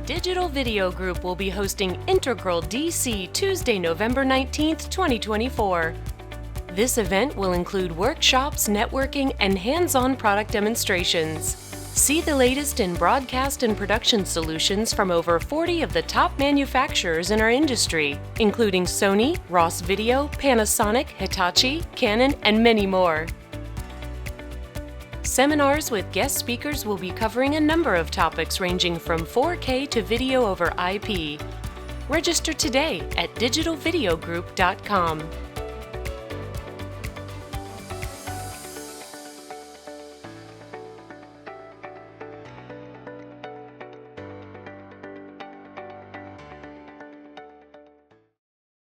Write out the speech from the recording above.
Digital Video Group will be hosting Integral DC Tuesday, November 19th, 2024. This event will include workshops, networking, and hands-on product demonstrations. See the latest in broadcast and production solutions from over 40 of the top manufacturers in our industry, including Sony, Ross Video, Panasonic, Hitachi, Canon, and many more. Seminars with guest speakers will be covering a number of topics ranging from 4K to video over IP. Register today at digitalvideogroup.com.